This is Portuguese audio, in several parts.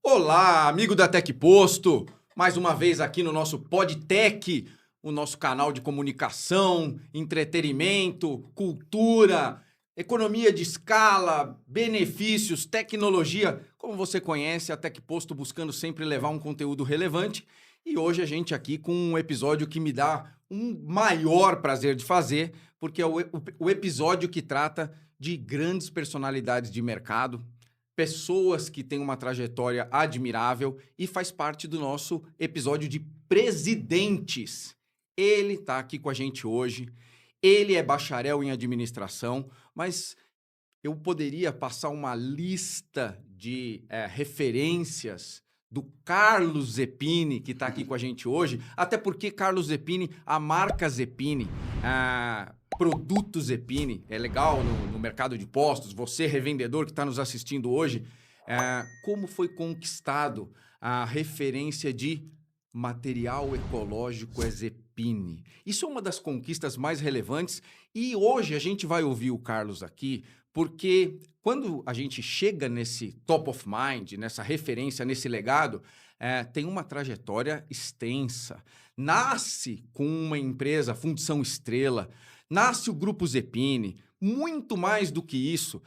Olá, amigo da Tec Posto! Mais uma vez aqui no nosso PodTech, o nosso canal de comunicação, entretenimento, cultura, economia de escala, benefícios, tecnologia. Como você conhece, a Tec Posto buscando sempre levar um conteúdo relevante. E hoje a gente aqui com um episódio que me dá um maior prazer de fazer, porque é o episódio que trata de grandes personalidades de mercado, pessoas que têm uma trajetória admirável e faz parte do nosso episódio de presidentes. Ele está aqui com a gente hoje, ele é bacharel em administração, mas eu poderia passar uma lista de referências do Carlos Zepini, que está aqui com a gente hoje, até porque Carlos Zepini, a marca Zepini, produto Zepini, é legal no mercado de postos, você revendedor que está nos assistindo hoje, como foi conquistado a referência de material ecológico é Zepini. Isso é uma das conquistas mais relevantes e hoje a gente vai ouvir o Carlos aqui, porque quando a gente chega nesse top of mind, nessa referência, nesse legado, tem uma trajetória extensa. Nasce com uma empresa, Fundição Estrela, nasce o Grupo Zepini, muito mais do que isso.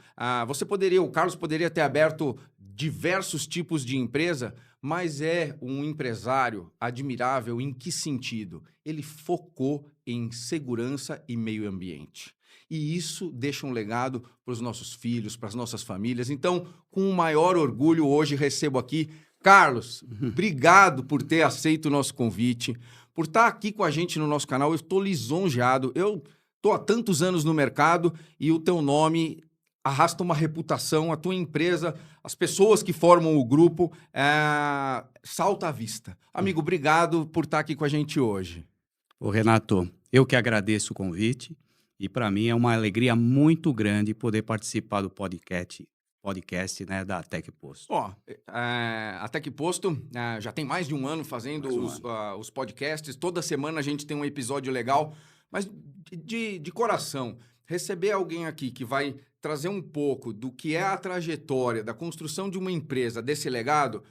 O Carlos poderia ter aberto diversos tipos de empresa, mas é um empresário admirável em que sentido? Ele focou em segurança e meio ambiente. E isso deixa um legado para os nossos filhos, para as nossas famílias. Então, com o maior orgulho, hoje recebo aqui Carlos. Obrigado por ter aceito o nosso convite, por estar aqui com a gente no nosso canal. Eu estou lisonjeado. Eu estou há tantos anos no mercado e o teu nome arrasta uma reputação, a tua empresa, as pessoas que formam o grupo, salta à vista. Amigo, obrigado por estar aqui com a gente hoje. Ô Renato, eu que agradeço o convite e para mim é uma alegria muito grande poder participar do podcast né, da Tec Posto. A Tec Posto já tem mais de um ano fazendo os podcasts, toda semana a gente tem um episódio legal, mas de coração, receber alguém aqui que vai trazer um pouco do que é a trajetória da construção de uma empresa, desse legado,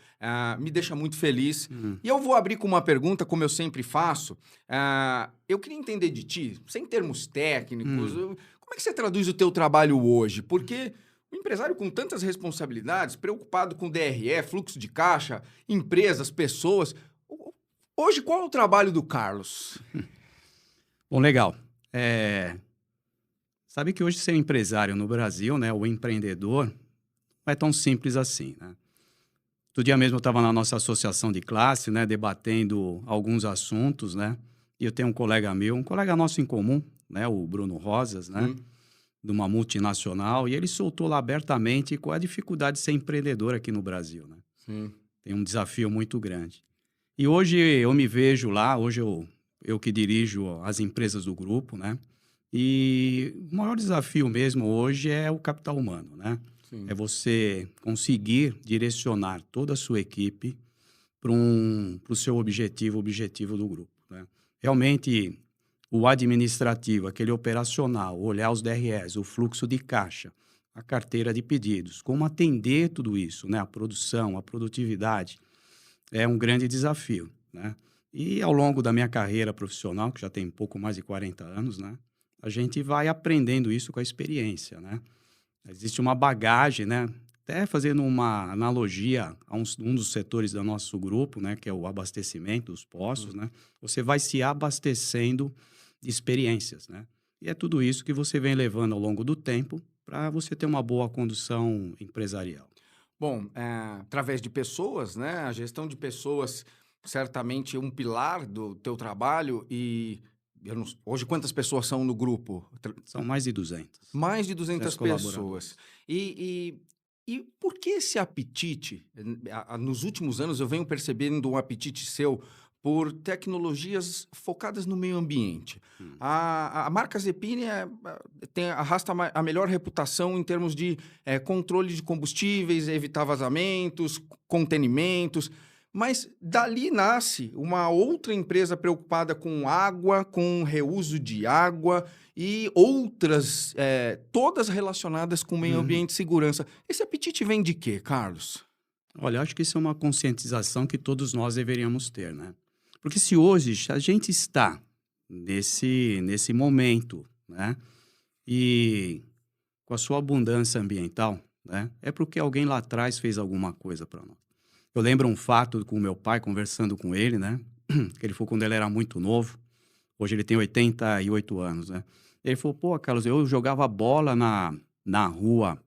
me deixa muito feliz. E eu vou abrir com uma pergunta, como eu sempre faço. Eu queria entender de ti, sem termos técnicos, como é que você traduz o teu trabalho hoje? Porque o empresário com tantas responsabilidades, preocupado com DRE, fluxo de caixa, empresas, pessoas... Hoje, qual é o trabalho do Carlos? Bom, legal. Sabe que hoje ser empresário no Brasil, né, o empreendedor, não é tão simples assim, né? Outro dia mesmo eu estava na nossa associação de classe, né, debatendo alguns assuntos, né? E eu tenho um colega nosso em comum, né, o Bruno Rosas, né, de uma multinacional, e ele soltou lá abertamente qual é a dificuldade de ser empreendedor aqui no Brasil, né? Tem um desafio muito grande. E hoje eu me vejo lá, hoje eu que dirijo as empresas do grupo, né? E o maior desafio mesmo hoje é o capital humano, né? É você conseguir direcionar toda a sua equipe para o seu objetivo, o objetivo do grupo, né? Realmente, o administrativo, aquele operacional, olhar os DREs, o fluxo de caixa, a carteira de pedidos, como atender tudo isso, né? A produção, a produtividade, é um grande desafio, né? E ao longo da minha carreira profissional, que já tem pouco mais de 40 anos, né? A gente vai aprendendo isso com a experiência, né? Existe uma bagagem, né? Até fazendo uma analogia a um dos setores do nosso grupo, né? Que é o abastecimento dos postos, né? Você vai se abastecendo de experiências, né? E é tudo isso que você vem levando ao longo do tempo para você ter uma boa condução empresarial. Bom, através de pessoas, né? A gestão de pessoas certamente é um pilar do teu trabalho e... Hoje, quantas pessoas são no grupo? São mais de 200. Mais de 200 pessoas. E por que esse apetite? Nos últimos anos, eu venho percebendo um apetite seu por tecnologias focadas no meio ambiente. A marca Zepini arrasta a melhor reputação em termos de controle de combustíveis, evitar vazamentos, contenimentos... Mas dali nasce uma outra empresa preocupada com água, com reuso de água e outras, todas relacionadas com meio ambiente e segurança. Esse apetite vem de quê, Carlos? Olha, eu acho que isso é uma conscientização que todos nós deveríamos ter, né? Porque se hoje a gente está nesse momento, né? E com a sua abundância ambiental, né? É porque alguém lá atrás fez alguma coisa para nós. Eu lembro um fato com o meu pai, conversando com ele, né? Que ele foi quando ele era muito novo. Hoje ele tem 88 anos, né? Ele falou, pô, Carlos, eu jogava bola na rua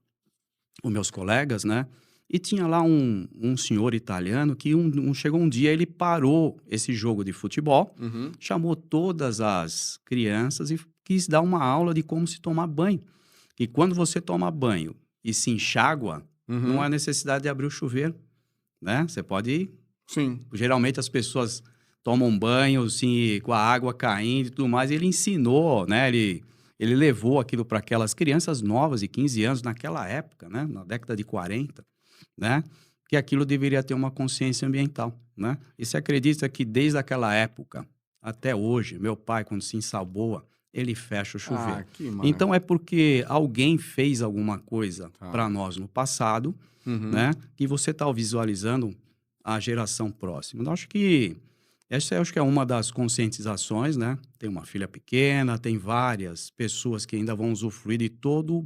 com meus colegas, né? E tinha lá um senhor italiano que chegou um dia, ele parou esse jogo de futebol, Uhum. chamou todas as crianças e quis dar uma aula de como se tomar banho. E quando você toma banho e se enxágua, não Uhum. há necessidade de abrir o chuveiro, né? Você pode... Sim. Geralmente as pessoas tomam banho, assim, com a água caindo e tudo mais. E ele ensinou, né? Ele levou aquilo para aquelas crianças novas de 15 anos naquela época, né? Na década de 40, né? Que aquilo deveria ter uma consciência ambiental, né? E se acredita que desde aquela época até hoje, meu pai, quando se ensaboa, ele fecha o chuveiro. Ah, que maravilha. Então é porque alguém fez alguma coisa Tá. para nós no passado, Uhum. né? Que você está visualizando a geração próxima. Eu acho que essa eu acho que é uma das conscientizações, né? Tem uma filha pequena, tem várias pessoas que ainda vão usufruir de todo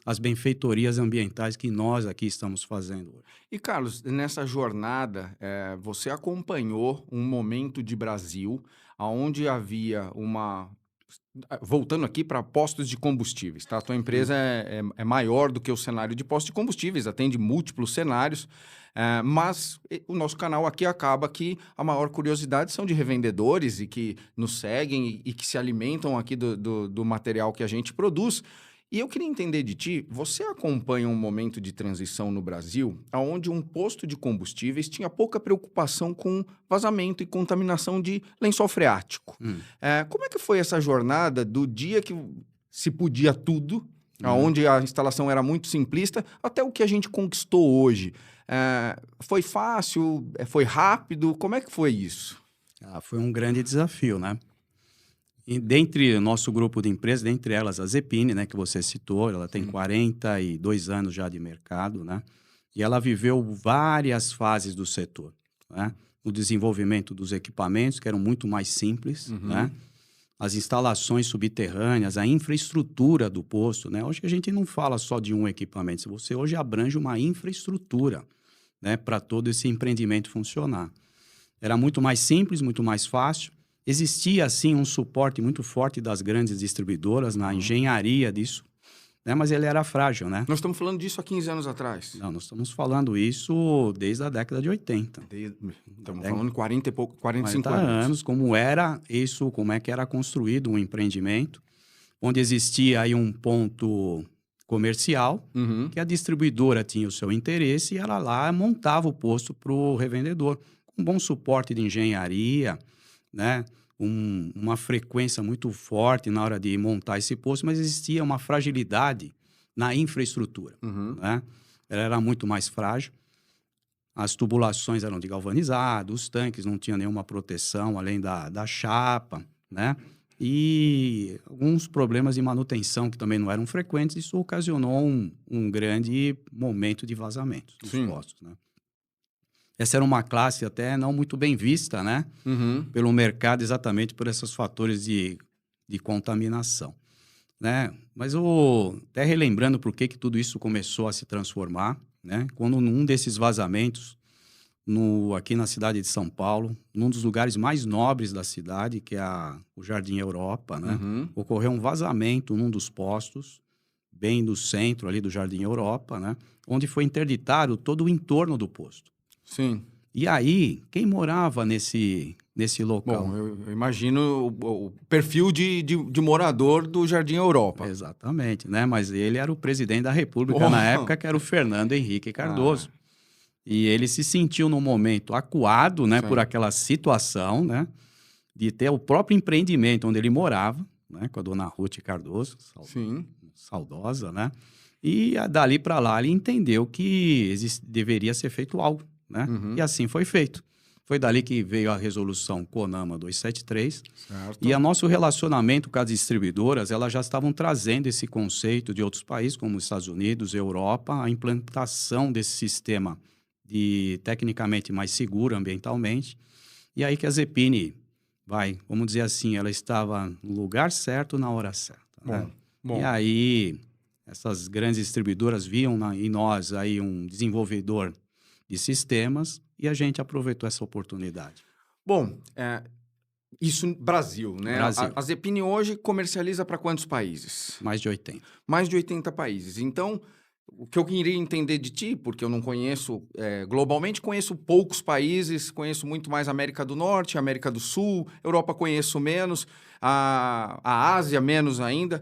as benfeitorias ambientais que nós aqui estamos fazendo hoje. E, Carlos, nessa jornada, você acompanhou um momento de Brasil onde havia uma... Voltando aqui para postos de combustíveis, tá? A tua empresa é maior do que o cenário de postos de combustíveis, atende múltiplos cenários, mas o nosso canal aqui acaba que a maior curiosidade são de revendedores e que nos seguem e que se alimentam aqui do material que a gente produz. E eu queria entender de ti, você acompanha um momento de transição no Brasil onde um posto de combustíveis tinha pouca preocupação com vazamento e contaminação de lençol freático. Como é que foi essa jornada do dia que se podia tudo, onde a instalação era muito simplista, até o que a gente conquistou hoje? Foi fácil? Foi rápido? Como é que foi isso? Foi um grande desafio, né? E dentre o nosso grupo de empresas, dentre elas a Zepine, né, que você citou, ela tem 42 anos já de mercado, né? E ela viveu várias fases do setor, né? O desenvolvimento dos equipamentos, que eram muito mais simples, né? As instalações subterrâneas, a infraestrutura do posto, né? Hoje a gente não fala só de um equipamento, você hoje abrange uma infraestrutura, né, para todo esse empreendimento funcionar. Era muito mais simples, muito mais fácil. Existia, assim, um suporte muito forte das grandes distribuidoras na engenharia disso, né? Mas ele era frágil, né? Nós estamos falando disso há 15 anos atrás. Não, nós estamos falando isso desde a década de 80. Estamos falando de 40 e pouco, 45 40 anos. anos, como era isso, como é que era construído um empreendimento, onde existia aí um ponto comercial, que a distribuidora tinha o seu interesse e ela lá montava o posto para o revendedor, com bom suporte de engenharia, né? Uma frequência muito forte na hora de montar esse posto, mas existia uma fragilidade na infraestrutura, né? Ela era muito mais frágil. As tubulações eram de galvanizado, os tanques não tinham nenhuma proteção além da chapa, né? E alguns problemas de manutenção que também não eram frequentes, isso ocasionou um grande momento de vazamento dos postos, né? Essa era uma classe até não muito bem vista, né? Pelo mercado, exatamente por esses fatores de contaminação, né? Mas até relembrando por que tudo isso começou a se transformar, né? Quando num desses vazamentos, aqui na cidade de São Paulo, num dos lugares mais nobres da cidade, que é o Jardim Europa, né? Ocorreu um vazamento num dos postos, bem no centro ali do Jardim Europa, né? Onde foi interditado todo o entorno do posto. Sim. E aí, quem morava nesse local? Bom, eu imagino o perfil de morador do Jardim Europa. Exatamente, né? Mas ele era o presidente da República na época, que era o Fernando Henrique Cardoso. E ele se sentiu, num momento, acuado, né, por aquela situação, né, de ter o próprio empreendimento onde ele morava, né, com a dona Ruth Cardoso, saudosa, né? E dali para lá ele entendeu que deveria ser feito algo, né? E assim foi feito. Foi dali que veio a resolução CONAMA 273. Certo. E o nosso relacionamento com as distribuidoras, elas já estavam trazendo esse conceito de outros países, como os Estados Unidos, Europa, a implantação desse sistema tecnicamente mais seguro ambientalmente. E aí que a Zepini vamos dizer assim, ela estava no lugar certo na hora certa. Né? Bom. E aí, essas grandes distribuidoras viam em nós aí um desenvolvedor de sistemas e a gente aproveitou essa oportunidade. Bom, isso Brasil, né? Brasil. A Zepini hoje comercializa para quantos países? Mais de 80. Mais de 80 países. Então, o que eu queria entender de ti, porque eu não conheço globalmente, conheço poucos países, conheço muito mais América do Norte, América do Sul, Europa conheço menos, a Ásia menos ainda.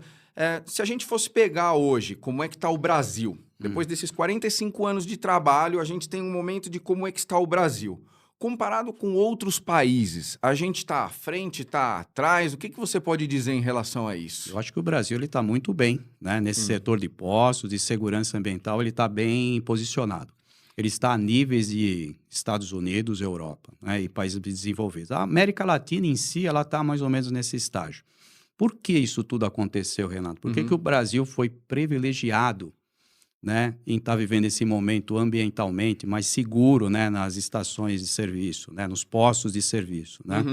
Se a gente fosse pegar hoje, como é que está o Brasil? Depois desses 45 anos de trabalho, a gente tem um momento de como é que está o Brasil. Comparado com outros países, a gente está à frente, está atrás? O que você pode dizer em relação a isso? Eu acho que o Brasil está muito bem, né? Nesse setor de postos, de segurança ambiental, ele está bem posicionado. Ele está a níveis de Estados Unidos, Europa, né? E países desenvolvidos. A América Latina em si, ela está mais ou menos nesse estágio. Por que isso tudo aconteceu, Renato? Por que o Brasil foi privilegiado, né, em estar vivendo esse momento ambientalmente mais seguro, né, nas estações de serviço, né, nos postos de serviço, né,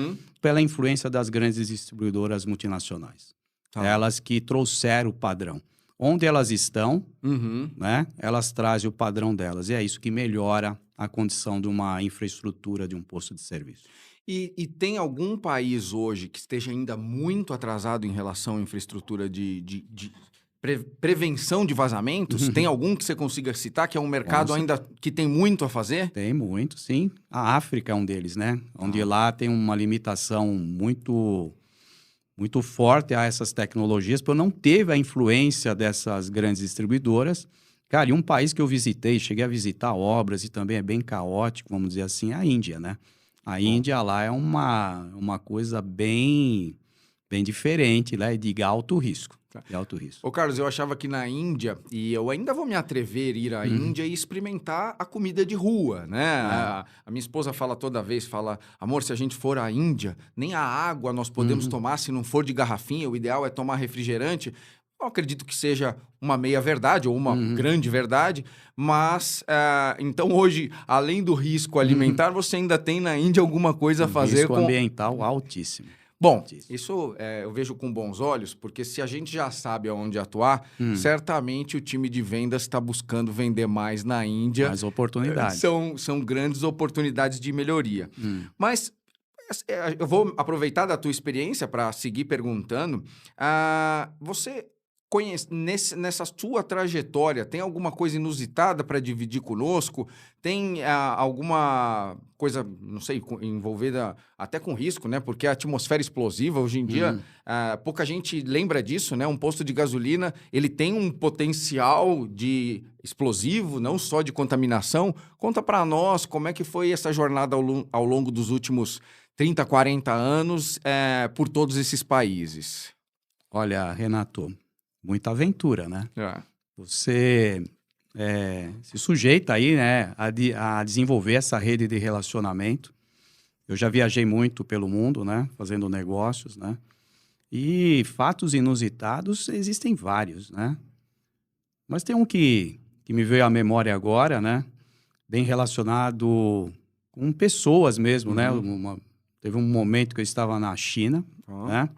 pela influência das grandes distribuidoras multinacionais. Elas que trouxeram o padrão. Onde elas estão, né, elas trazem o padrão delas. E é isso que melhora a condição de uma infraestrutura de um posto de serviço. E tem algum país hoje que esteja ainda muito atrasado em relação à infraestrutura de prevenção de vazamentos? Tem algum que você consiga citar, que é um mercado ainda que tem muito a fazer? Tem muito, sim. A África é um deles, né? Onde lá tem uma limitação muito forte a essas tecnologias, porque não teve a influência dessas grandes distribuidoras. Cara, e um país que eu visitei, cheguei a visitar obras e também é bem caótico, vamos dizer assim, é a Índia, né? A Índia lá é uma coisa bem diferente, né? De alto risco. De alto risco. Ô, Carlos, eu achava que na Índia, e eu ainda vou me atrever a ir à Índia e experimentar a comida de rua, né? A minha esposa fala toda vez, amor, se a gente for à Índia, nem a água nós podemos tomar se não for de garrafinha, o ideal é tomar refrigerante. Eu acredito que seja uma meia-verdade ou uma grande verdade, mas, então hoje, além do risco alimentar, você ainda tem na Índia alguma coisa a fazer risco ambiental altíssimo. Bom, isso eu vejo com bons olhos, porque se a gente já sabe aonde atuar, certamente o time de vendas está buscando vender mais na Índia. Mais oportunidades. São grandes oportunidades de melhoria. Mas eu vou aproveitar da tua experiência para seguir perguntando. Você nessa sua trajetória, tem alguma coisa inusitada para dividir conosco? Tem alguma coisa, não sei, envolvida até com risco, né? Porque a atmosfera explosiva, hoje em dia, pouca gente lembra disso, né? Um posto de gasolina, ele tem um potencial de explosivo, não só de contaminação. Conta para nós como é que foi essa jornada ao longo dos últimos 30, 40 anos por todos esses países. Olha, Renato, muita aventura, né? Você se sujeita aí, né, a desenvolver essa rede de relacionamento. Eu já viajei muito pelo mundo, né, fazendo negócios, né? E fatos inusitados existem vários, né? Mas tem um que me veio à memória agora, né? Bem relacionado com pessoas mesmo, né? Teve um momento que eu estava na China, né?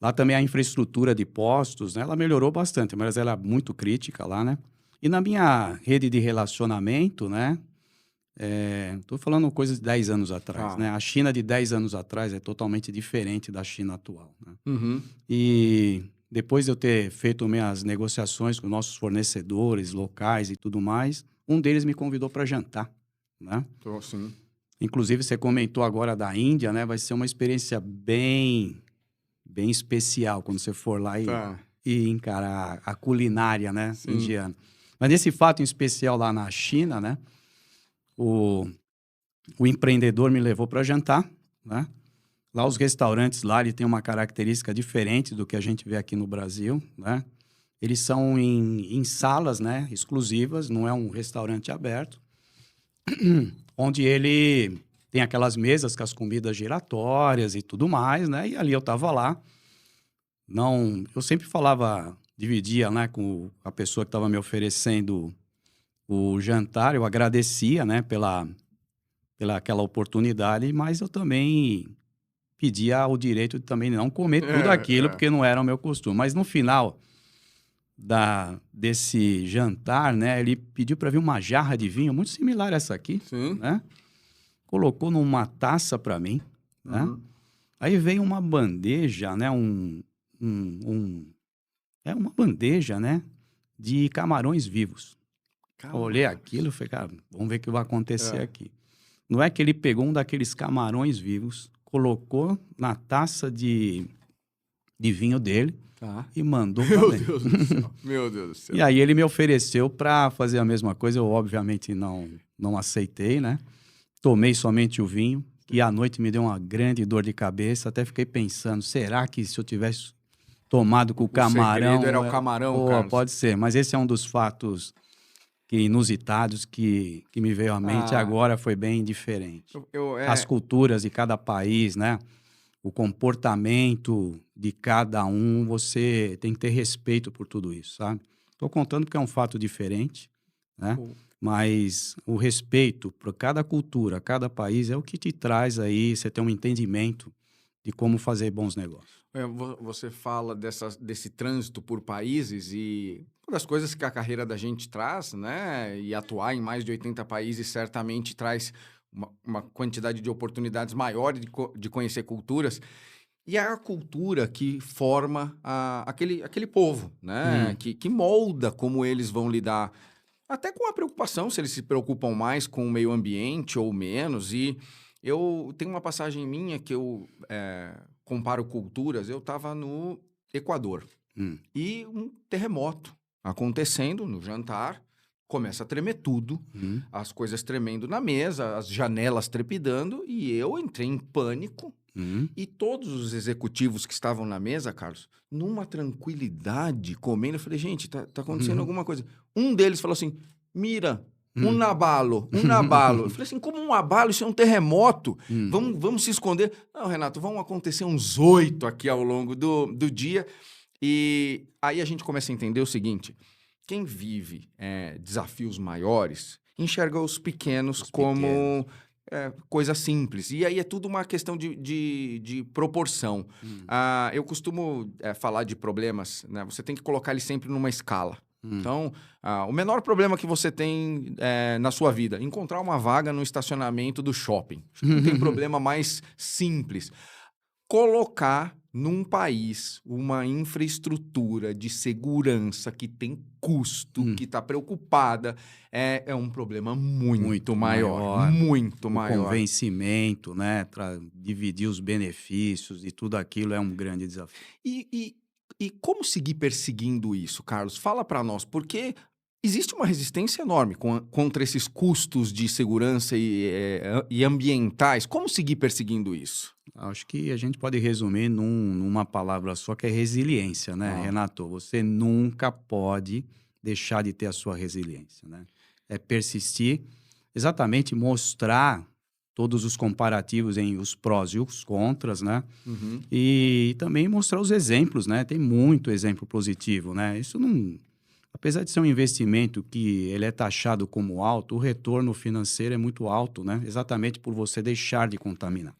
Lá também a infraestrutura de postos, né, ela melhorou bastante, mas ela é muito crítica lá, né? E na minha rede de relacionamento, né, estou falando coisa de 10 anos atrás, né? A China de 10 anos atrás é totalmente diferente da China atual, né? E depois de eu ter feito minhas negociações com nossos fornecedores locais e tudo mais, um deles me convidou para jantar, né? Sim. Inclusive, você comentou agora da Índia, né? Vai ser uma experiência bem especial quando você for lá e encarar a culinária, né, indiana. Mas nesse fato em especial lá na China, né, o empreendedor me levou para jantar, né? Lá os restaurantes lá, ele tem uma característica diferente do que a gente vê aqui no Brasil, né? Eles são em salas, né, exclusivas, não é um restaurante aberto, onde ele tem aquelas mesas com as comidas giratórias e tudo mais, né? E ali eu estava lá. Não, eu sempre falava, dividia, né, com a pessoa que estava me oferecendo o jantar, eu agradecia, né, pela aquela oportunidade, mas eu também pedia o direito de também não comer tudo aquilo, porque não era o meu costume. Mas no final desse jantar, né, ele pediu para vir uma jarra de vinho, muito similar a essa aqui, Sim. né? Colocou numa taça para mim, né? Uhum. Aí veio uma bandeja, né, uma bandeja, né, de camarões vivos. Eu olhei aquilo e falei, cara, vamos ver o que vai acontecer aqui. Não é que ele pegou um daqueles camarões vivos, colocou na taça de vinho dele e mandou para Meu dentro. Deus do céu. Meu Deus do céu. E aí ele me ofereceu para fazer a mesma coisa. Eu, obviamente, não aceitei, né? Tomei somente o vinho. E à noite me deu uma grande dor de cabeça. Até fiquei pensando, será que se eu tivesse tomado com o camarão... segredo era o camarão, Pô, Carlos. pode ser. Mas esse é um dos fatos inusitados que me veio à mente agora, foi bem diferente. As culturas de cada país, né? O comportamento de cada um, você tem que ter respeito por tudo isso, sabe? Estou contando porque é um fato diferente, né? Mas o respeito por cada cultura, cada país, é o que te traz aí, você ter um entendimento de como fazer bons negócios. Você fala desse trânsito por países e uma das coisas que a carreira da gente traz, né? E atuar em mais de 80 países certamente traz uma quantidade de oportunidades maior de conhecer culturas. E é a cultura que forma aquele povo, né? Que molda como eles vão lidar, até com a preocupação, se eles se preocupam mais com o meio ambiente ou menos. E eu tenho uma passagem minha que eu comparo culturas. Eu estava no Equador e um terremoto acontecendo no jantar. Começa a tremer tudo, as coisas tremendo na mesa, as janelas trepidando, e eu entrei em pânico. E todos os executivos que estavam na mesa, Carlos, numa tranquilidade, comendo, eu falei, gente, tá acontecendo alguma coisa. Um deles falou assim, mira, um abalo. Eu falei assim, como um abalo? Isso é um terremoto. Vamos se esconder. Não, Renato, vão acontecer uns 8 aqui ao longo do dia. E aí a gente começa a entender o seguinte, quem vive desafios maiores enxerga os pequenos como coisa simples. E aí é tudo uma questão de proporção. Eu costumo falar de problemas, né? Você tem que colocar ele sempre numa escala. Então, o menor problema que você tem na sua vida, encontrar uma vaga no estacionamento do shopping. Não tem problema mais simples. Colocar num país uma infraestrutura de segurança que tem custo, que está preocupada, é um problema muito maior. Muito maior. O convencimento, né? Dividir os benefícios e tudo aquilo é um grande desafio. E como seguir perseguindo isso, Carlos? Fala para nós, porque existe uma resistência enorme contra esses custos de segurança e ambientais. Como seguir perseguindo isso? Acho que a gente pode resumir numa palavra só, que é resiliência, né, Renato? Você nunca pode deixar de ter a sua resiliência, né? É persistir, exatamente mostrar todos os comparativos em os prós e os contras, né? E também mostrar os exemplos, né? Tem muito exemplo positivo, né? Isso não... Apesar de ser um investimento que ele é taxado como alto, o retorno financeiro é muito alto, né? Exatamente por você deixar de contaminar.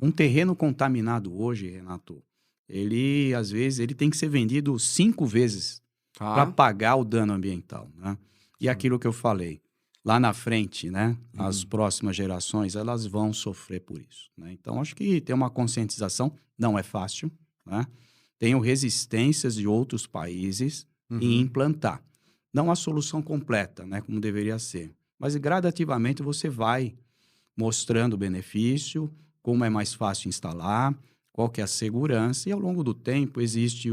Um terreno contaminado hoje, Renato, ele, às vezes, ele tem que ser vendido 5 vezes para pagar o dano ambiental, né? E aquilo que eu falei, lá na frente, né? As próximas gerações, elas vão sofrer por isso, né? Então, acho que ter uma conscientização não é fácil, né? Tenho resistências de outros países em implantar. Não a solução completa, né? Como deveria ser. Mas, gradativamente, você vai mostrando o benefício, como é mais fácil instalar, qual que é a segurança, e ao longo do tempo existe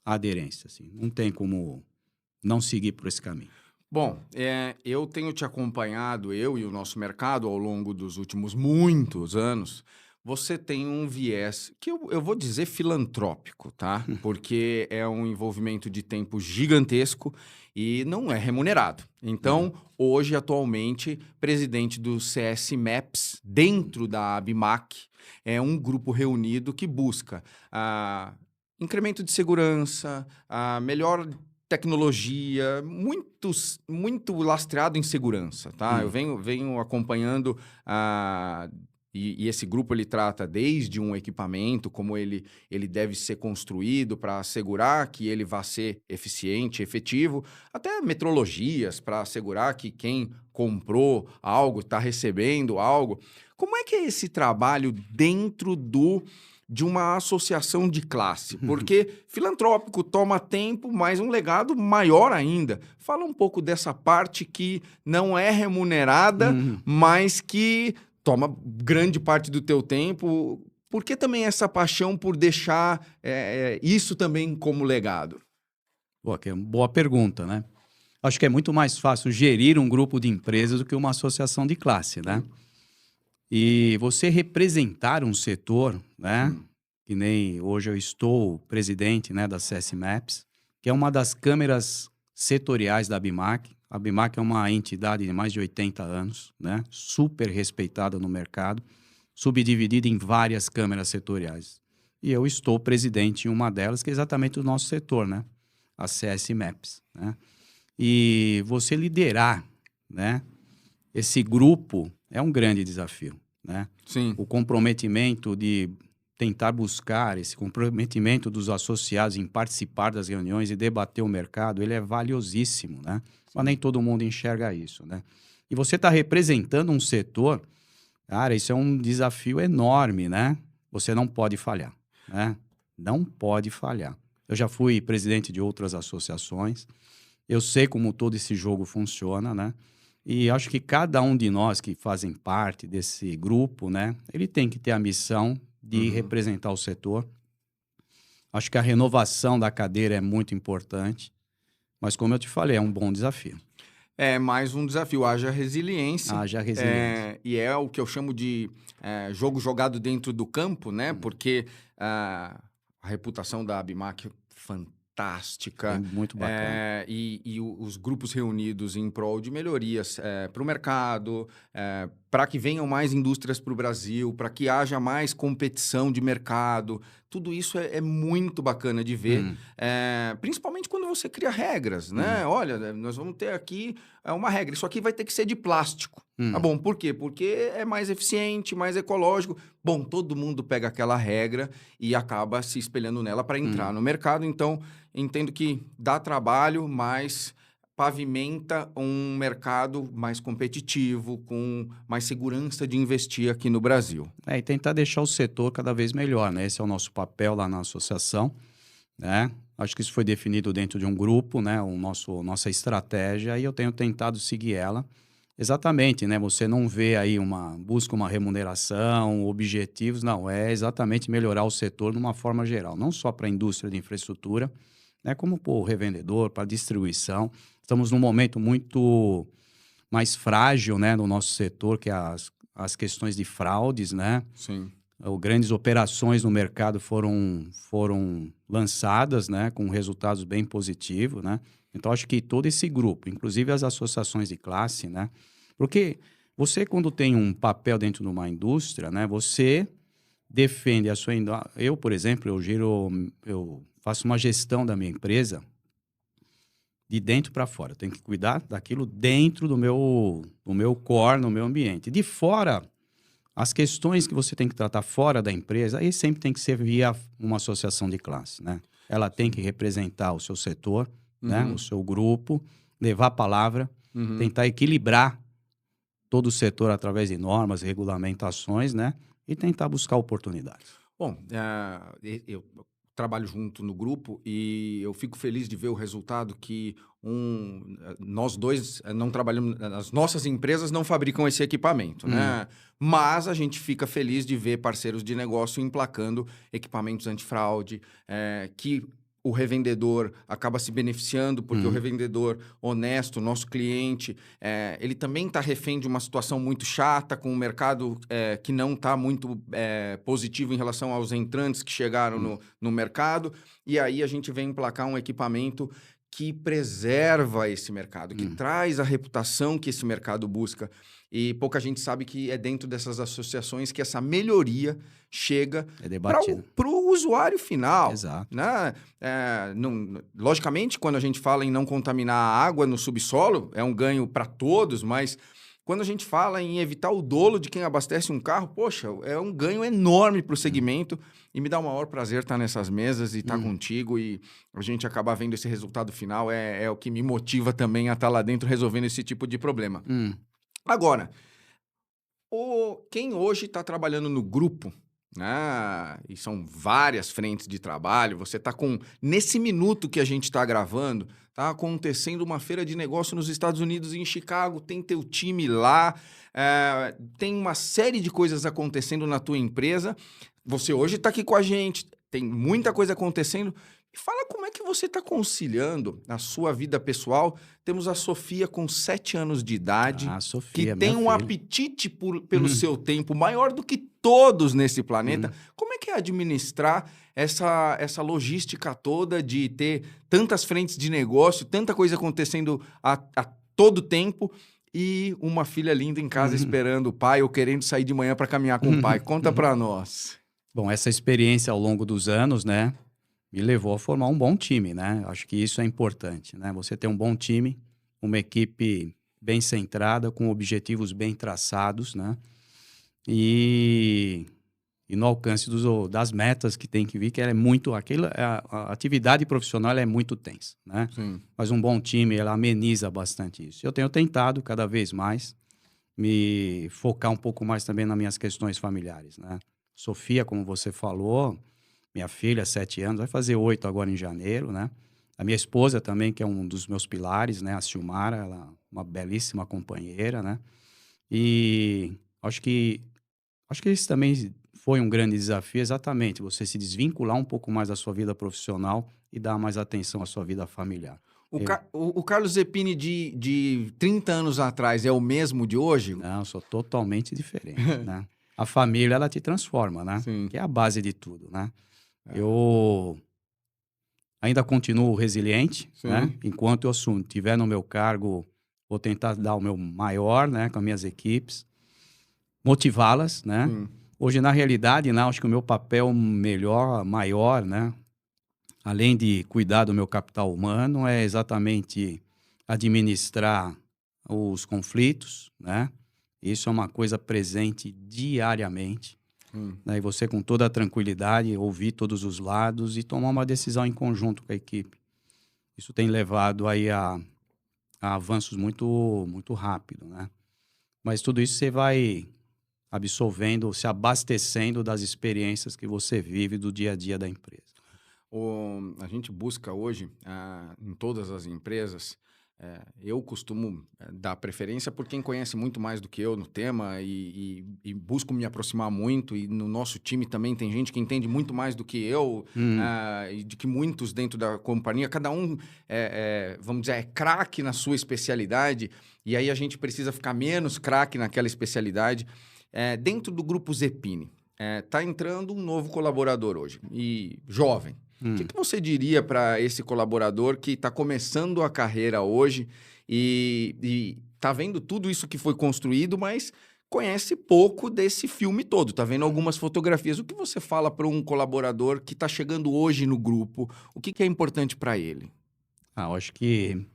a aderência. Assim. Não tem como não seguir por esse caminho. Bom, eu tenho te acompanhado, eu e o nosso mercado, ao longo dos últimos muitos anos, você tem um viés que eu vou dizer filantrópico, tá? Porque é um envolvimento de tempo gigantesco e não é remunerado. Então, hoje, atualmente, presidente do CS Maps, dentro da ABMAC, é um grupo reunido que busca incremento de segurança, melhor tecnologia, muito lastreado em segurança, tá? Eu venho acompanhando e esse grupo ele trata desde um equipamento, como ele deve ser construído para assegurar que ele vá ser eficiente, efetivo, até metrologias para assegurar que quem comprou algo está recebendo algo. Como é que é esse trabalho dentro de uma associação de classe? Porque filantrópico toma tempo, mas um legado maior ainda. Fala um pouco dessa parte que não é remunerada, mas que toma grande parte do teu tempo. Por que também essa paixão por deixar isso também como legado? Pô, que é uma boa pergunta, né? Acho que é muito mais fácil gerir um grupo de empresas do que uma associação de classe, né? E você representar um setor, né? Que nem hoje eu estou presidente, né, da CS Maps, que é uma das câmeras setoriais da ABMAC. A ABMAC é uma entidade de mais de 80 anos, né? Super respeitada no mercado, subdividida em várias câmeras setoriais. E eu estou presidente em uma delas, que é exatamente o nosso setor, né? A CS Maps, né? E você liderar, né, esse grupo é um grande desafio, né? Sim. O comprometimento de tentar buscar, esse comprometimento dos associados em participar das reuniões e debater o mercado, ele é valiosíssimo, né? Mas nem todo mundo enxerga isso, né? E você está representando um setor, cara, isso é um desafio enorme, né? Você não pode falhar, né? Não pode falhar. Eu já fui presidente de outras associações, eu sei como todo esse jogo funciona, né? E acho que cada um de nós que fazem parte desse grupo, né? Ele tem que ter a missão de representar o setor. Acho que a renovação da cadeira é muito importante, mas como eu te falei, é um bom desafio. É mais um desafio, haja resiliência. Haja resiliência. E é o que eu chamo de jogo jogado dentro do campo, né? Porque a reputação da ABMAC é fantástica. É muito bacana. E os grupos reunidos em prol de melhorias para o mercado, para que venham mais indústrias para o Brasil, para que haja mais competição de mercado. Tudo isso é muito bacana de ver, principalmente quando você cria regras, né? Olha, nós vamos ter aqui uma regra, isso aqui vai ter que ser de plástico. Tá bom, por quê? Porque é mais eficiente, mais ecológico. Bom, todo mundo pega aquela regra e acaba se espelhando nela para entrar no mercado. Então, entendo que dá trabalho, mas pavimenta um mercado mais competitivo, com mais segurança de investir aqui no Brasil. E tentar deixar o setor cada vez melhor, né? Esse é o nosso papel lá na associação, né? Acho que isso foi definido dentro de um grupo, né? Nossa estratégia, e eu tenho tentado seguir ela. Exatamente, né? Você não vê aí busca uma remuneração, objetivos, não. É exatamente melhorar o setor de uma forma geral, não só para a indústria de infraestrutura, né? Como para o revendedor, para a distribuição. Estamos num momento muito mais frágil, né, no nosso setor, que é as questões de fraudes, né? Sim. Grandes operações no mercado foram lançadas, né, com resultados bem positivos, né? Então, acho que todo esse grupo, inclusive as associações de classe, né? Porque você, quando tem um papel dentro de uma indústria, né, você defende a sua indústria. Eu, por exemplo, eu faço uma gestão da minha empresa de dentro para fora. Eu tenho que cuidar daquilo dentro do meu core, no meu ambiente. De fora, as questões que você tem que tratar fora da empresa, aí sempre tem que ser via uma associação de classe, né? Ela tem que representar o seu setor, né? O seu grupo, levar a palavra, tentar equilibrar todo o setor através de normas, regulamentações, né? E tentar buscar oportunidades. Bom, eu trabalho junto no grupo e eu fico feliz de ver o resultado que nós dois não trabalhamos, as nossas empresas não fabricam esse equipamento, né? Mas a gente fica feliz de ver parceiros de negócio emplacando equipamentos antifraude, que o revendedor acaba se beneficiando, porque o revendedor honesto, nosso cliente, ele também está refém de uma situação muito chata, com o mercado que não está muito positivo em relação aos entrantes que chegaram no mercado, e aí a gente vem emplacar um equipamento que preserva esse mercado, que traz a reputação que esse mercado busca. E pouca gente sabe que é dentro dessas associações que essa melhoria chega para o usuário final. Exato. Né? Logicamente, quando a gente fala em não contaminar a água no subsolo, é um ganho para todos, mas quando a gente fala em evitar o dolo de quem abastece um carro, poxa, é um ganho enorme para o segmento e me dá o maior prazer estar nessas mesas e estar contigo e a gente acabar vendo esse resultado final é o que me motiva também a estar lá dentro resolvendo esse tipo de problema. Agora, quem hoje está trabalhando no grupo, né, e são várias frentes de trabalho, você está nesse minuto que a gente está gravando, está acontecendo uma feira de negócio nos Estados Unidos, em Chicago, tem teu time lá, tem uma série de coisas acontecendo na tua empresa, você hoje está aqui com a gente, tem muita coisa acontecendo. E fala como é que você está conciliando a sua vida pessoal. Temos a Sofia com 7 anos de idade, Sofia, que tem um filha. apetite pelo seu tempo maior do que todos nesse planeta. Como é que é administrar essa logística toda de ter tantas frentes de negócio, tanta coisa acontecendo a todo tempo e uma filha linda em casa esperando o pai ou querendo sair de manhã para caminhar com o pai? Conta para nós. Bom, essa experiência ao longo dos anos, né, me levou a formar um bom time, né? Acho que isso é importante, né? Você ter um bom time, uma equipe bem centrada, com objetivos bem traçados, né? E no alcance das metas que tem que vir, que ela é muito... a atividade profissional é muito tensa, né? Sim. Mas um bom time, ela ameniza bastante isso. Eu tenho tentado, cada vez mais, me focar um pouco mais também nas minhas questões familiares, né? Sofia, como você falou... Minha filha, 7 anos, vai fazer 8 agora em janeiro, né? A minha esposa também, que é um dos meus pilares, né? A Silmara, ela é uma belíssima companheira, né? E acho que esse também foi um grande desafio, exatamente, você se desvincular um pouco mais da sua vida profissional e dar mais atenção à sua vida familiar. O Carlos Zepini de 30 anos atrás é o mesmo de hoje? Não, sou totalmente diferente, né? A família, ela te transforma, né? Sim. Que é a base de tudo, né? Eu ainda continuo resiliente, né? Enquanto eu estiver no meu cargo, vou tentar dar o meu maior, né? Com as minhas equipes, motivá-las, né? Hoje, na realidade, né? Acho que o meu papel maior, né? Além de cuidar do meu capital humano, é exatamente administrar os conflitos, né? Isso é uma coisa presente diariamente. Né? E você, com toda a tranquilidade, ouvir todos os lados e tomar uma decisão em conjunto com a equipe. Isso tem levado aí a avanços muito, muito rápido, né? Mas tudo isso você vai absorvendo, se abastecendo das experiências que você vive do dia a dia da empresa. A gente busca hoje, em todas as empresas, eu costumo dar preferência por quem conhece muito mais do que eu no tema e busco me aproximar muito. E no nosso time também tem gente que entende muito mais do que eu e de que muitos dentro da companhia. Cada um, vamos dizer, é craque na sua especialidade e aí a gente precisa ficar menos craque naquela especialidade. Dentro do grupo Zepini, está entrando um novo colaborador hoje, e jovem. O que você diria para esse colaborador que está começando a carreira hoje e está vendo tudo isso que foi construído, mas conhece pouco desse filme todo, está vendo algumas fotografias? O que você fala para um colaborador que está chegando hoje no grupo? O que é importante para ele? Eu acho que...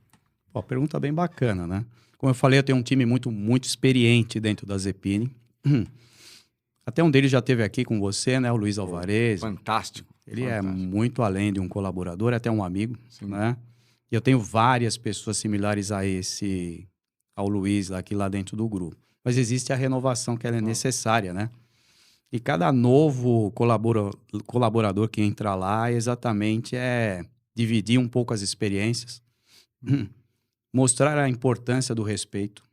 pergunta bem bacana, né? Como eu falei, eu tenho um time muito, muito experiente dentro da Zepini. Até um deles já esteve aqui com você, né? O Luiz Alvarez. Fantástico. Ele é muito além de um colaborador, até um amigo, né? E eu tenho várias pessoas similares ao Luiz aqui lá dentro do grupo. Mas existe a renovação que ela é necessária, né? E cada novo colaborador que entra lá exatamente dividir um pouco as experiências, mostrar a importância do respeito.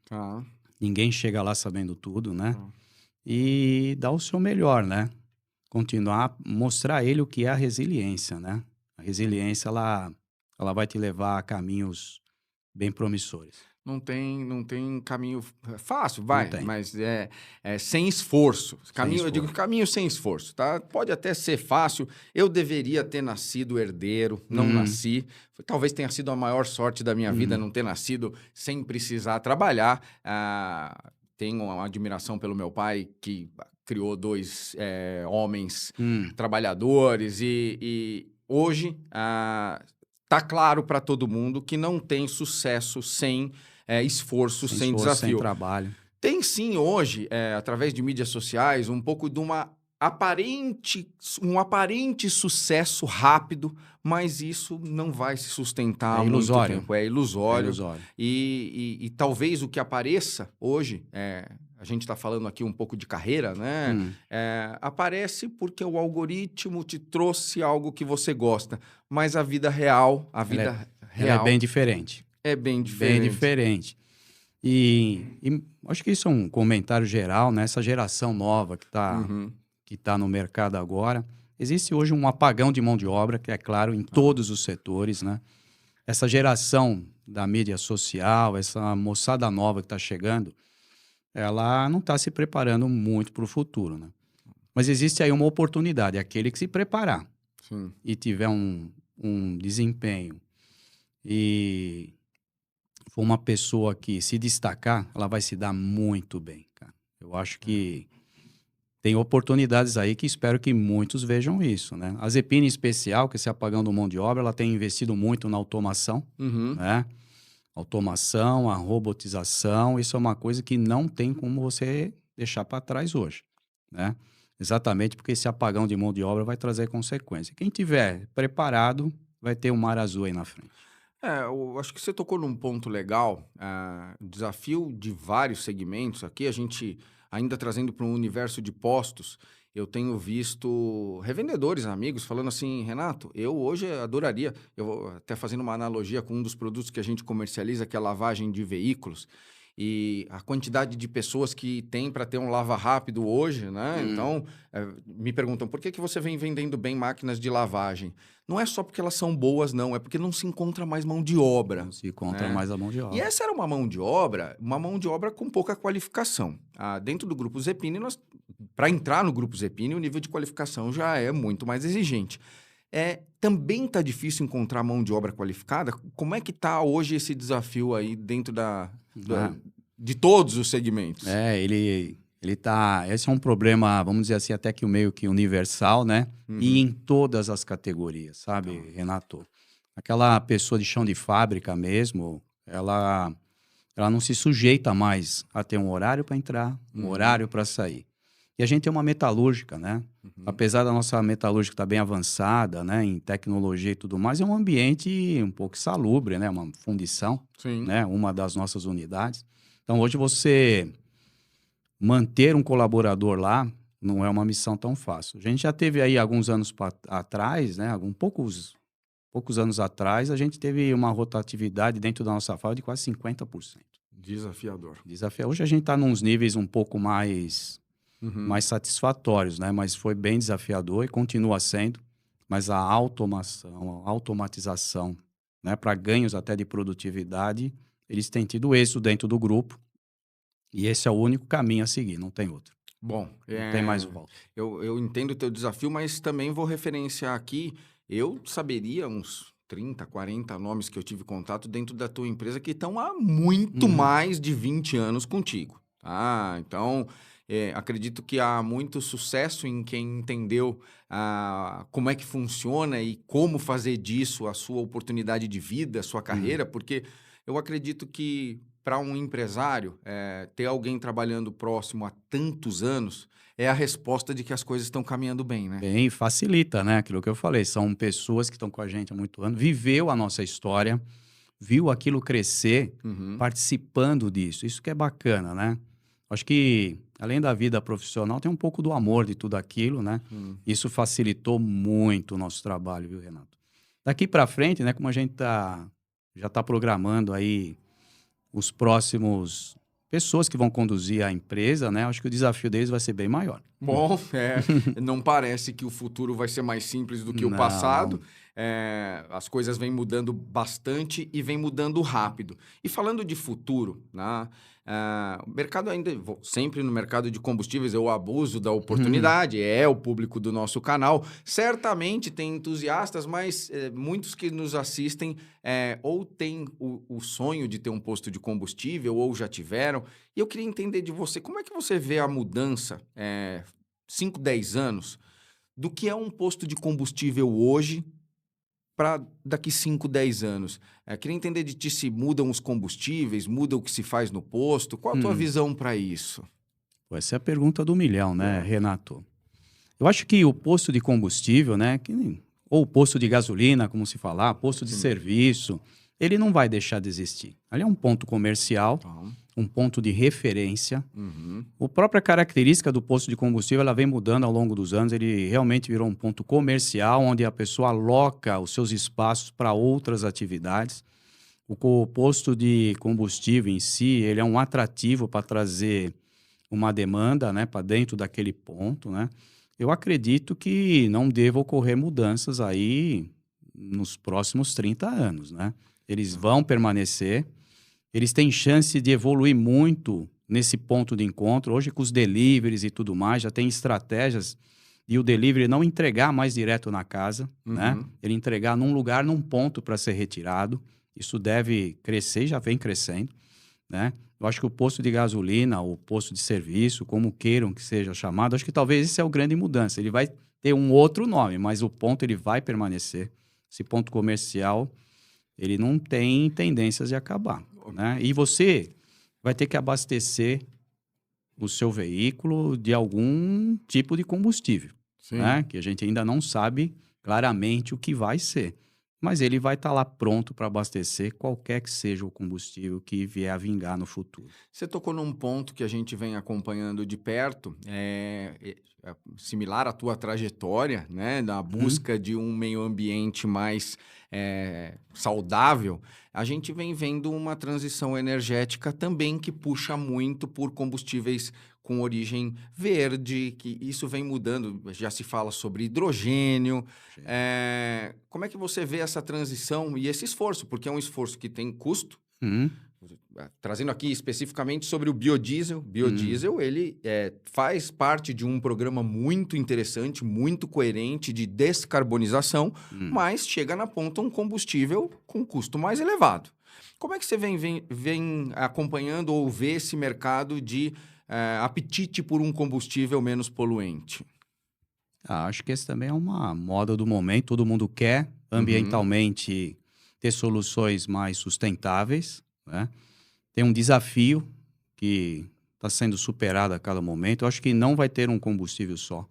Ninguém chega lá sabendo tudo, né? E dar o seu melhor, né? Continuar, mostrar a ele o que é a resiliência, né? A resiliência, ela vai te levar a caminhos bem promissores. Não tem caminho fácil, Não vai, tem. mas é sem esforço. Caminho, eu digo esforço. caminho sem esforço, tá? Pode até ser fácil. Eu deveria ter nascido herdeiro, não nasci. Talvez tenha sido a maior sorte da minha vida não ter nascido sem precisar trabalhar. Tenho uma admiração pelo meu pai, que criou 2 homens trabalhadores e hoje tá claro para todo mundo que não tem sucesso sem esforço, sem esforço, sem desafio. trabalho. Tem sim hoje, através de mídias sociais, um pouco de um aparente sucesso rápido, mas isso não vai se sustentar há muito ilusório. tempo. É É ilusório. ilusório. E talvez o que apareça hoje, a gente está falando aqui um pouco de carreira, né? Aparece porque o algoritmo te trouxe algo que você gosta, mas a vida real, Ela é bem diferente. é bem Bem diferente. diferente. E acho que isso é um comentário geral, né? Essa geração nova que tá no mercado agora. Existe hoje um apagão de mão de obra, que é claro, em todos os setores, né? Essa geração da mídia social, essa moçada nova que está chegando, ela não está se preparando muito para o futuro, né? Mas existe aí uma oportunidade, aquele que se preparar Sim. e tiver um desempenho e for uma pessoa que se destacar, ela vai se dar muito bem, cara. Eu acho que tem oportunidades aí que espero que muitos vejam isso, né? A Zepini em especial, que é esse apagão do mão de obra, ela tem investido muito na automação, né? Automação, a robotização, isso é uma coisa que não tem como você deixar para trás hoje, né? Exatamente porque esse apagão de mão de obra vai trazer consequência. Quem tiver preparado vai ter um mar azul aí na frente. Eu acho que você tocou num ponto legal. Desafio de vários segmentos aqui, a gente ainda trazendo para um universo de postos, eu tenho visto revendedores, amigos, falando assim, Renato, eu hoje adoraria, eu vou até fazendo uma analogia com um dos produtos que a gente comercializa, que é a lavagem de veículos, e a quantidade de pessoas que tem para ter um lava rápido hoje, né? Então, me perguntam, por que você vem vendendo bem máquinas de lavagem? Não é só porque elas são boas, não. É porque não se encontra mais mão de obra. Não se encontra né? mais a mão de obra. E essa era uma mão de obra com pouca qualificação. Dentro do Grupo Zepini, para entrar no Grupo Zepini, o nível de qualificação já é muito mais exigente. Também está difícil encontrar mão de obra qualificada? Como é que está hoje esse desafio aí dentro de todos os segmentos? Ele tá... Esse é um problema, vamos dizer assim, até que meio que universal, né? E em todas as categorias, sabe, Renato? Aquela pessoa de chão de fábrica mesmo, ela não se sujeita mais a ter um horário para entrar, um horário para sair. E a gente tem uma metalúrgica, né? Apesar da nossa metalúrgica estar bem avançada, né, em tecnologia e tudo mais, é um ambiente um pouco insalubre, né? Uma fundição, Sim. né? Uma das nossas unidades. Então, hoje você manter um colaborador lá não é uma missão tão fácil. A gente já teve aí alguns anos atrás, né? Poucos anos atrás, a gente teve uma rotatividade dentro da nossa fábrica de quase 50%. Desafiador. Hoje a gente está nos níveis um pouco mais satisfatórios, né? Mas foi bem desafiador e continua sendo. Mas a automatização, né? Para ganhos até de produtividade, eles têm tido êxito dentro do grupo. E esse é o único caminho a seguir, não tem outro. Bom, não tem mais volta. Eu entendo o teu desafio, mas também vou referenciar aqui, eu saberia uns 30, 40 nomes que eu tive contato dentro da tua empresa que estão há muito mais de 20 anos contigo. Então, acredito que há muito sucesso em quem entendeu como é que funciona e como fazer disso a sua oportunidade de vida, a sua carreira, porque eu acredito que para um empresário, ter alguém trabalhando próximo há tantos anos é a resposta de que as coisas estão caminhando bem, né? Bem, facilita, né? Aquilo que eu falei. São pessoas que estão com a gente há muito anos, viveu a nossa história, viu aquilo crescer, participando disso. Isso que é bacana, né? Acho que, além da vida profissional, tem um pouco do amor de tudo aquilo, né? Isso facilitou muito o nosso trabalho, viu, Renato? Daqui para frente, né? Como a gente já está programando aí os próximos pessoas que vão conduzir a empresa, né? Acho que o desafio deles vai ser bem maior. Bom, não parece que o futuro vai ser mais simples do que o passado. as coisas vêm mudando bastante e vêm mudando rápido. E falando de futuro, né? O mercado ainda, sempre no mercado de combustíveis, eu abuso da oportunidade, é o público do nosso canal. Certamente tem entusiastas, mas muitos que nos assistem ou têm o sonho de ter um posto de combustível ou já tiveram. E eu queria entender de você, como é que você vê a mudança, 5, 10 anos, do que é um posto de combustível hoje para daqui 5, 10 anos? Queria entender de ti se mudam os combustíveis, muda o que se faz no posto. Qual a tua visão para isso? Essa é a pergunta do milhão, né, Renato? Eu acho que o posto de combustível, né, ou o posto de gasolina, como se falar, posto de serviço, ele não vai deixar de existir. Ali é um ponto comercial, um ponto de referência. A própria característica do posto de combustível, ela vem mudando ao longo dos anos. Ele realmente virou um ponto comercial, onde a pessoa aloca os seus espaços para outras atividades. O posto de combustível em si, ele é um atrativo para trazer uma demanda, né, para dentro daquele ponto, né? Eu acredito que não deva ocorrer mudanças aí nos próximos 30 anos, né? Eles vão permanecer, eles têm chance de evoluir muito nesse ponto de encontro. Hoje, com os deliveries e tudo mais, já tem estratégias de o delivery não entregar mais direto na casa, né? Ele entregar num lugar, num ponto para ser retirado. Isso deve crescer, já vem crescendo, né? Eu acho que o posto de gasolina, o posto de serviço, como queiram que seja chamado, acho que talvez essa é a grande mudança. Ele vai ter um outro nome, mas o ponto ele vai permanecer. Esse ponto comercial, ele não tem tendências de acabar, né? E você vai ter que abastecer o seu veículo de algum tipo de combustível, né? Que a gente ainda não sabe claramente o que vai ser. Mas ele vai estar lá pronto para abastecer qualquer que seja o combustível que vier a vingar no futuro. Você tocou num ponto que a gente vem acompanhando de perto, similar à tua trajetória, né, na busca de um meio ambiente mais saudável. A gente vem vendo uma transição energética também que puxa muito por combustíveis com origem verde, que isso vem mudando, já se fala sobre hidrogênio. Como é que você vê essa transição e esse esforço? Porque é um esforço que tem custo. Trazendo aqui especificamente sobre o biodiesel. Biodiesel, ele faz parte de um programa muito interessante, muito coerente de descarbonização, mas chega na ponta um combustível com custo mais elevado. Como é que você vem acompanhando ou vê esse mercado de apetite por um combustível menos poluente? Acho que esse também é uma moda do momento. Todo mundo quer ambientalmente ter soluções mais sustentáveis, né? Tem um desafio que está sendo superado a cada momento. Eu acho que não vai ter um combustível só,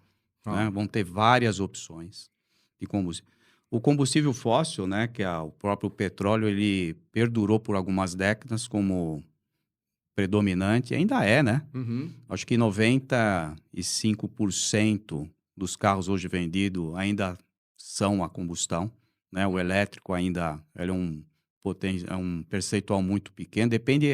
né? Vão ter várias opções de combustível. O combustível fóssil, né, que é o próprio petróleo, ele perdurou por algumas décadas como predominante, ainda é, né? Acho que 95% dos carros hoje vendidos ainda são a combustão, né? O elétrico ainda ele é um percentual muito pequeno, depende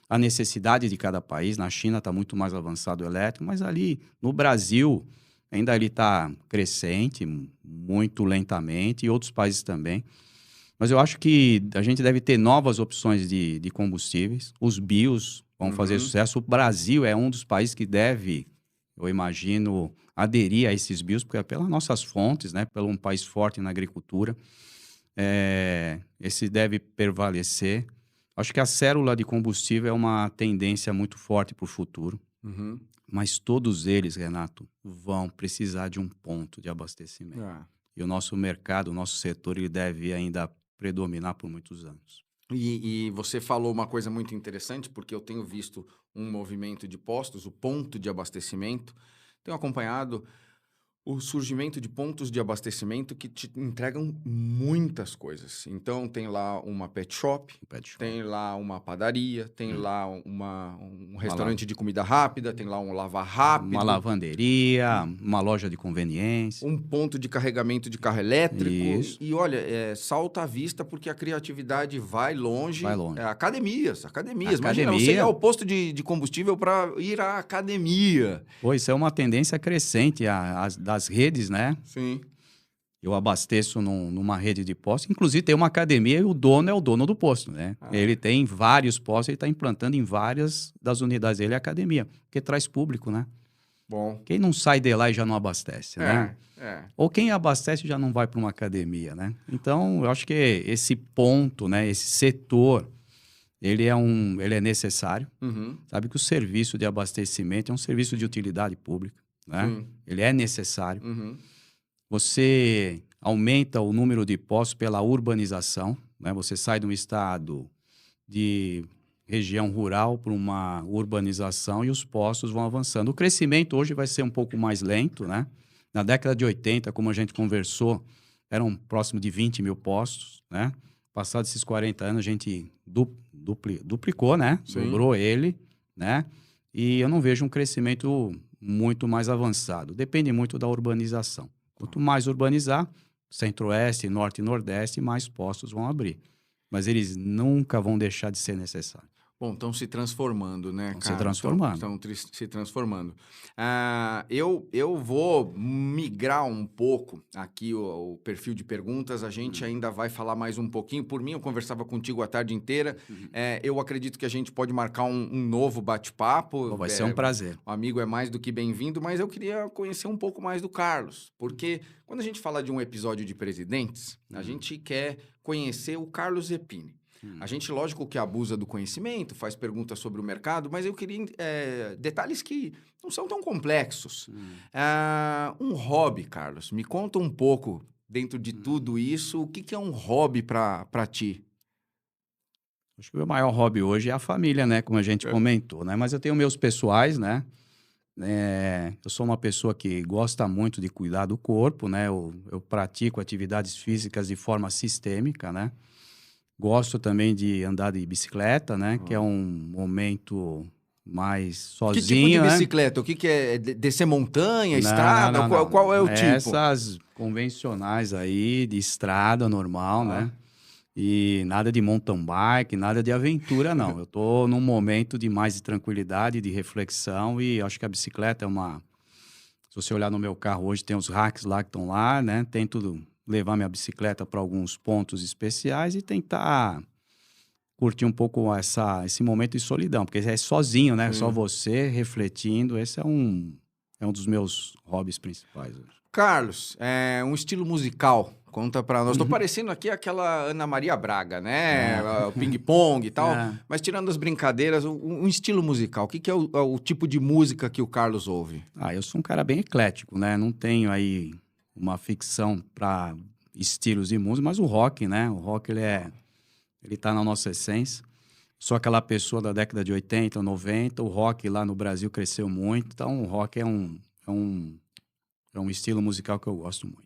a necessidade de cada país. Na China está muito mais avançado o elétrico, mas ali no Brasil ainda ele está crescente, muito lentamente, e outros países também. Mas eu acho que a gente deve ter novas opções de combustíveis. Os bios vão fazer sucesso. O Brasil é um dos países que deve, eu imagino, aderir a esses bios, porque é pelas nossas fontes, né? Pelo um país forte na agricultura. Esse deve prevalecer. Acho que a célula de combustível é uma tendência muito forte para o futuro. Mas todos eles, Renato, vão precisar de um ponto de abastecimento. E o nosso mercado, o nosso setor, ele deve ainda predominar por muitos anos. E você falou uma coisa muito interessante, porque eu tenho visto um movimento de postos, o ponto de abastecimento. Tenho acompanhado o surgimento de pontos de abastecimento que te entregam muitas coisas. Então, tem lá uma pet shop, tem lá uma padaria, tem lá um restaurante de comida rápida, tem lá um lavar rápido. Uma lavanderia, uma loja de conveniência. Um ponto de carregamento de carro elétrico. Isso. E olha, salta à vista porque a criatividade vai longe. Vai longe. Academias. Imagina, você ir ao posto de combustível para ir à academia. Isso é uma tendência crescente das redes, né? Sim. Eu abasteço numa rede de postos, inclusive tem uma academia e o dono é o dono do posto, né? Ele tem vários postos, ele está implantando em várias das unidades dele a academia, porque traz público, né? Bom. Quem não sai de lá e já não abastece, né? É. Ou quem abastece já não vai para uma academia, né? Então, eu acho que esse ponto, né, esse setor, ele é necessário. Uhum. Sabe que o serviço de abastecimento é um serviço de utilidade pública, né? Sim. Ele é necessário. Uhum. Você aumenta o número de postos pela urbanização, né? Você sai de um estado de região rural para uma urbanização e os postos vão avançando. O crescimento hoje vai ser um pouco mais lento, né? Na década de 80, como a gente conversou, eram próximo de 20 mil postos, né? Passados esses 40 anos, a gente duplicou, né? Sim. Dobrou ele, né? E eu não vejo um crescimento muito mais avançado. Depende muito da urbanização. Quanto mais urbanizar, centro-oeste, norte e nordeste, mais postos vão abrir. Mas eles nunca vão deixar de ser necessários. Bom, estão se transformando, né, Estão cara? se transformando. Estão se transformando. Eu vou migrar um pouco aqui o perfil de perguntas. A gente ainda vai falar mais um pouquinho. Por mim, eu conversava contigo a tarde inteira. Eu acredito que a gente pode marcar um novo bate-papo. Vai ser um prazer. O amigo é mais do que bem-vindo, mas eu queria conhecer um pouco mais do Carlos. Porque quando a gente fala de um episódio de presidentes, a gente quer conhecer o Carlos Zepini. A gente, lógico, que abusa do conhecimento, faz perguntas sobre o mercado, mas eu queria detalhes que não são tão complexos. Um hobby, Carlos. Me conta um pouco, dentro de tudo isso, o que é um hobby para ti? Acho que o meu maior hobby hoje é a família, né? Como a gente comentou, né? Mas eu tenho meus pessoais, né? Eu sou uma pessoa que gosta muito de cuidar do corpo, né? Eu pratico atividades físicas de forma sistêmica, né? Gosto também de andar de bicicleta, né? Que é um momento mais sozinho, Que tipo de né? bicicleta? O que é? Descer montanha, Não, estrada? não. Qual é o tipo? Essas convencionais aí, de estrada normal, né? E nada de mountain bike, nada de aventura, não. Eu tô num momento de mais de tranquilidade, de reflexão, e acho que a bicicleta é uma... Se você olhar no meu carro hoje, tem os racks lá que estão lá, né? Tem tudo... levar minha bicicleta para alguns pontos especiais e tentar curtir um pouco esse momento de solidão, porque é sozinho, né? Só você refletindo. Esse é um dos meus hobbies principais hoje. Carlos, um estilo musical, conta pra nós. Tô parecendo aqui aquela Ana Maria Braga, né? O ping-pong e tal. Mas tirando as brincadeiras, um estilo musical. O que é o tipo de música que o Carlos ouve? Eu sou um cara bem eclético, né? Não tenho aí uma ficção para estilos de música, mas o rock, né? O rock, ele tá na nossa essência. Sou aquela pessoa da década de 80, 90, o rock lá no Brasil cresceu muito, então o rock é um estilo musical que eu gosto muito.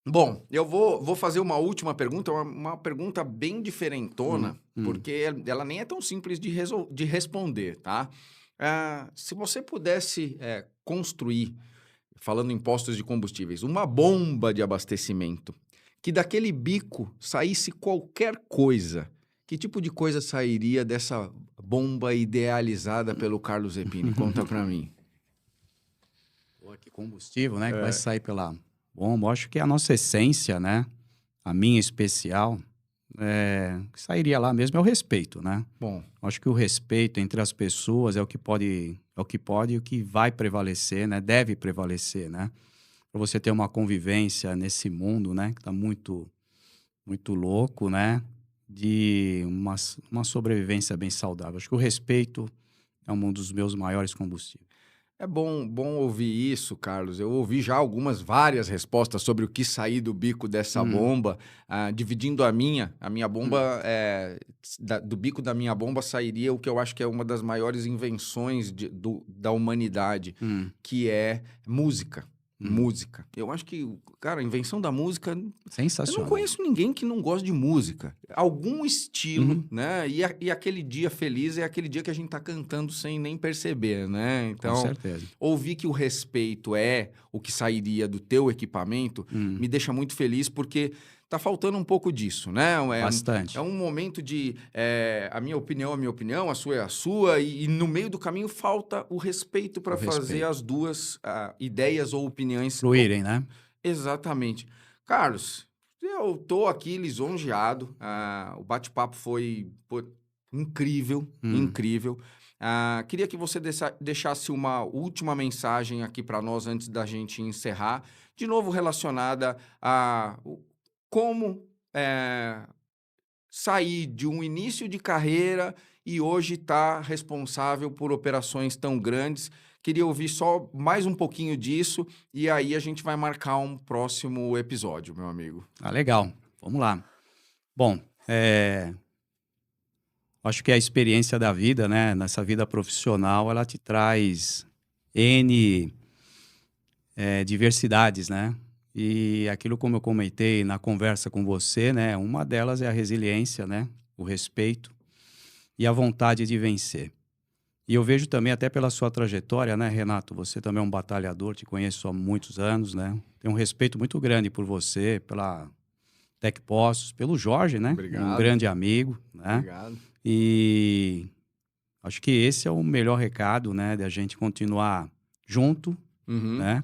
Bom, eu vou fazer uma última pergunta, uma pergunta bem diferentona, porque ela nem é tão simples de responder, tá? Se você pudesse construir, falando em postos de combustíveis, uma bomba de abastecimento, que daquele bico saísse qualquer coisa, que tipo de coisa sairia dessa bomba idealizada pelo Carlos Zepini? Conta pra mim. Pô, que combustível, né? Que vai sair pela bomba. Eu acho que é a nossa essência, né? A minha especial, que sairia lá mesmo é o respeito, né? Bom, acho que o respeito entre as pessoas é o que pode e o que vai prevalecer, né? Deve prevalecer, né? Para você ter uma convivência nesse mundo, né? Que está muito, muito louco, né? De uma sobrevivência bem saudável. Acho que o respeito é um dos meus maiores combustíveis. é bom ouvir isso, Carlos. Eu ouvi já várias respostas sobre o que sair do bico dessa bomba, dividindo a minha bomba, do bico da minha bomba sairia o que eu acho que é uma das maiores invenções da humanidade, que é música. Música. Eu acho que, cara, a invenção da música... Sensacional. Eu não conheço ninguém que não gosta de música. Algum estilo, né? E aquele dia feliz é aquele dia que a gente tá cantando sem nem perceber, né? Então, com certeza. Ouvir que o respeito é o que sairia do teu equipamento me deixa muito feliz, porque tá faltando um pouco disso, né? Bastante. É um momento de... a minha opinião é a minha opinião, a sua é a sua, e no meio do caminho falta o respeito para fazer as duas ideias ou opiniões... Fluírem, né? Exatamente. Carlos, eu tô aqui lisonjeado. O bate-papo foi incrível, incrível. Queria que você deixasse uma última mensagem aqui para nós antes da gente encerrar, de novo relacionada a como sair de um início de carreira e hoje estar responsável por operações tão grandes. Queria ouvir só mais um pouquinho disso e aí a gente vai marcar um próximo episódio, meu amigo. Legal. Vamos lá. Bom, acho que a experiência da vida, né, nessa vida profissional, ela te traz N diversidades, né? E aquilo, como eu comentei na conversa com você, né, uma delas é a resiliência, né, o respeito e a vontade de vencer. E eu vejo também, até pela sua trajetória, né, Renato, você também é um batalhador, te conheço há muitos anos, né? Tenho um respeito muito grande por você, pela TecPostos, pelo Jorge, né? Obrigado. Um grande amigo, né? Obrigado. E acho que esse é o melhor recado, né, de a gente continuar junto, né,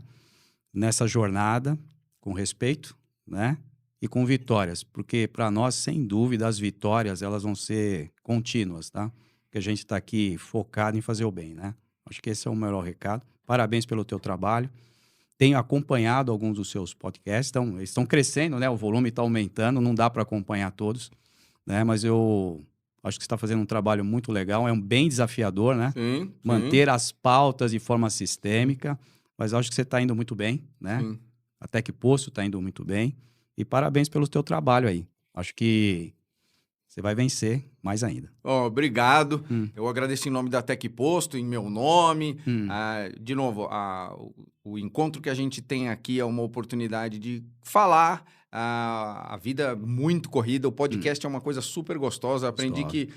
nessa jornada, com respeito, né, e com vitórias, porque para nós, sem dúvida, as vitórias elas vão ser contínuas, tá? Porque a gente está aqui focado em fazer o bem, né? Acho que esse é o melhor recado. Parabéns pelo teu trabalho. Tenho acompanhado alguns dos seus podcasts, eles estão crescendo, né? O volume está aumentando, não dá para acompanhar todos, né? Mas eu acho que você está fazendo um trabalho muito legal, é bem desafiador, né? Sim. Manter as pautas de forma sistêmica, mas acho que você está indo muito bem, né? Sim. A TecPosto está indo muito bem. E parabéns pelo teu trabalho aí. Acho que você vai vencer mais ainda. Obrigado. Eu agradeço em nome da TecPosto, em meu nome. De novo, o encontro que a gente tem aqui é uma oportunidade de falar. A vida é muito corrida, o podcast é uma coisa super gostosa. Aprendi que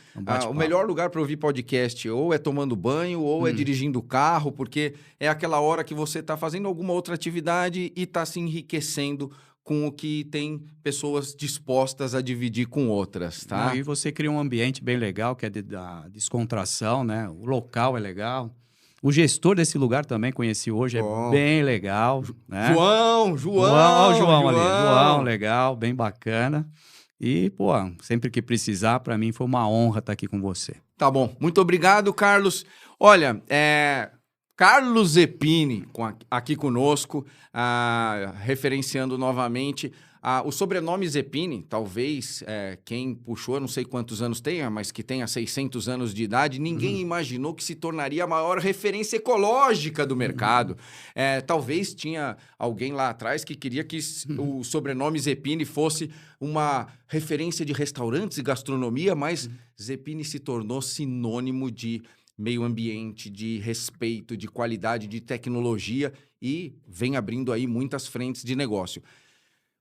o melhor lugar para ouvir podcast ou é tomando banho ou é dirigindo o carro, porque é aquela hora que você está fazendo alguma outra atividade e está se enriquecendo com o que tem pessoas dispostas a dividir com outras, tá? Não, e você cria um ambiente bem legal, que é da descontração, né? O local é legal. O gestor desse lugar também conheci hoje, é bem legal, né? João Ali. João, legal, bem bacana. E, pô, sempre que precisar, para mim foi uma honra estar aqui com você. Tá bom. Muito obrigado, Carlos. Olha, Carlos Zepini aqui conosco, referenciando novamente. O sobrenome Zepini, talvez quem puxou, não sei quantos anos tenha, mas que tenha 600 anos de idade, ninguém imaginou que se tornaria a maior referência ecológica do mercado. Talvez tinha alguém lá atrás que queria que o sobrenome Zepini fosse uma referência de restaurantes e gastronomia, mas Zepini se tornou sinônimo de meio ambiente, de respeito, de qualidade, de tecnologia e vem abrindo aí muitas frentes de negócio.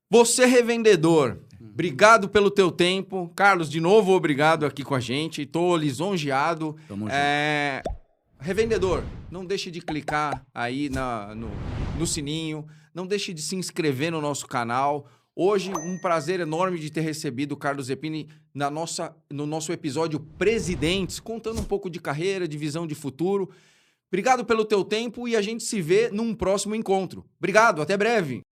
Você, revendedor, obrigado pelo teu tempo. Carlos, de novo, obrigado aqui com a gente. Estou lisonjeado. Tamo junto. Revendedor, não deixe de clicar aí no sininho. Não deixe de se inscrever no nosso canal. Hoje, um prazer enorme de ter recebido o Carlos Zepini no nosso episódio Presidentes, contando um pouco de carreira, de visão de futuro. Obrigado pelo teu tempo e a gente se vê num próximo encontro. Obrigado, até breve.